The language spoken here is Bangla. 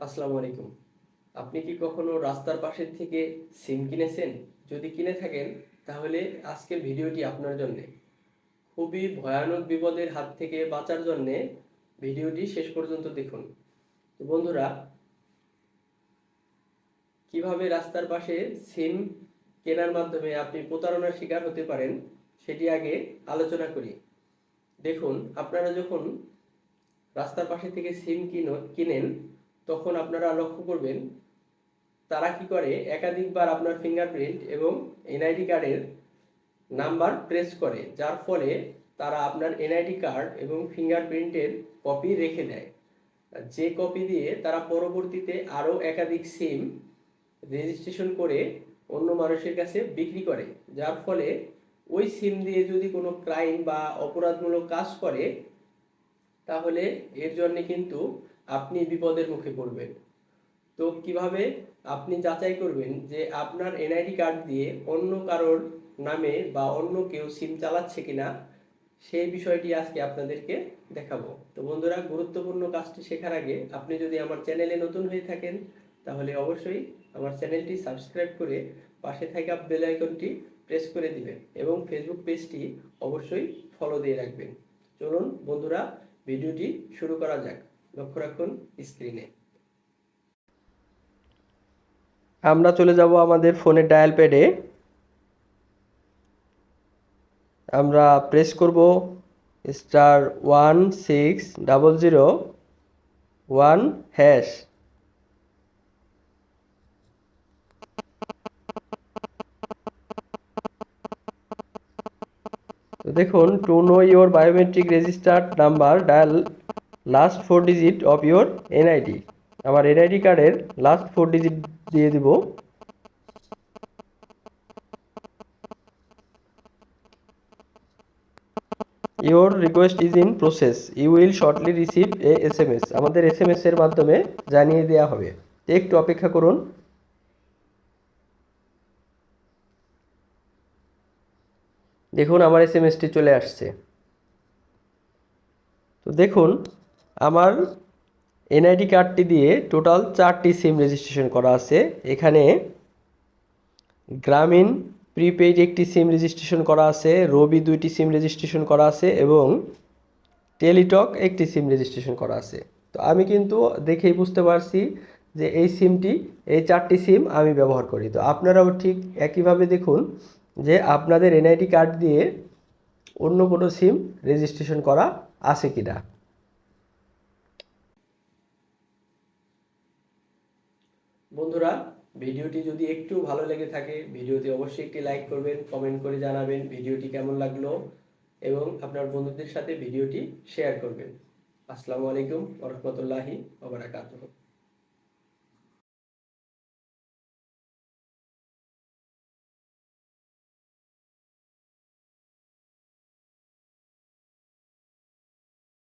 আসসালামু আলাইকুম। আপনি কি কখনো রাস্তার পাশে থেকে সিম কিনেছেন? যদি কিনে থাকেন তাহলে আজকের ভিডিওটি আপনার জন্যে। খুবই ভয়ানক বিপদের হাত থেকে বাঁচার জন্যে ভিডিওটি শেষ পর্যন্ত দেখুন। তো বন্ধুরা, কিভাবে রাস্তার পাশে সিম কেনার মাধ্যমে আপনি প্রতারণার শিকার হতে পারেন সেটি আগে আলোচনা করি। দেখুন, আপনারা যখন রাস্তার পাশে থেকে সিম কিনেন তখন আপনারা লক্ষ্য করবেন তারা কি করে একাধিকবার আপনার ফিঙ্গারপ্রিন্ট এবং এনআইডি কার্ডের নাম্বার প্রেস করে, যার ফলে তারা আপনার এনআইডি কার্ড এবং ফিঙ্গারপ্রিন্টের কপি রেখে দেয়, যে কপি দিয়ে তারা পরবর্তীতে আরও একাধিক সিম রেজিস্ট্রেশন করে অন্য মানুষের কাছে বিক্রি করে, যার ফলে ওই সিম দিয়ে যদি কোনো ক্রাইম বা অপরাধমূলক কাজ করে তাহলে এর জন্য কিন্তু আপনি বিপদের মুখে পড়বেন। তো কিভাবে আপনি যাচাই করবেন যে আপনার এনআইডি কার্ড দিয়ে অন্য কারোর নামে বা অন্য কেউ সিম চালাচ্ছে কিনা, সেই বিষয়টি আজকে আপনাদেরকে দেখাবো। তো বন্ধুরা, গুরুত্বপূর্ণ কাজটি শেখার আগে আপনি যদি আমার চ্যানেলে নতুন হয়ে থাকেন তাহলে অবশ্যই আমার চ্যানেলটি সাবস্ক্রাইব করে পাশে থাকা বেল আইকনটি প্রেস করে দিবেন এবং ফেসবুক পেজটি অবশ্যই ফলো দিয়ে রাখবেন। চলুন বন্ধুরা, ভিডিওটি শুরু করা যাক। লক্ষ্য রাখুন স্ক্রিনে। আমরা চলে যাব আমাদের ফোনের ডায়াল প্যাডে। আমরা প্রেস করব *16001#। তো দেখুন, to know your biometric registered number dial last 4 digit of your NID. আমার এনআইডি কার্ডের লাস্ট 4 ডিজিট দিয়ে দিব। Your request is in process, you will shortly receive a SMS। আমাদের SMS এর মাধ্যমে জানিয়ে দেওয়া হবে, একটু অপেক্ষা করুন। দেখুন, আমার SMS টি চলে আসছে। তো দেখুন, আমার এনআইডি কার্ডটি দিয়ে টোটাল 4টি সিম রেজিস্ট্রেশন করা আছে। এখানে গ্রামীণ প্রিপেইড একটি সিম রেজিস্ট্রেশন করা আছে, রবি 2টি সিম রেজিস্ট্রেশন করা আছে এবং টেলিটক একটি সিম রেজিস্ট্রেশন করা আছে। তো আমি কিন্তু দেখেই বুঝতে পারছি যে এই 4টি সিম আমি ব্যবহার করি। তো আপনারাও ঠিক একইভাবে দেখুন যে আপনাদের এনআইডি কার্ড দিয়ে অন্য কোনো সিম রেজিস্ট্রেশন করা আছে কিনা। বন্ধুরা, ভিডিওটি যদি একটু ভালো লেগে থাকে ভিডিওতে অবশ্যই একটি লাইক করবেন, কমেন্ট করে জানাবেন ভিডিওটি কেমন লাগলো এবং আপনার বন্ধুদের সাথে ভিডিওটি শেয়ার করবেন। আসসালামু আলাইকুম ওয়া রাহমাতুল্লাহি ওয়া বারাকাতুহু।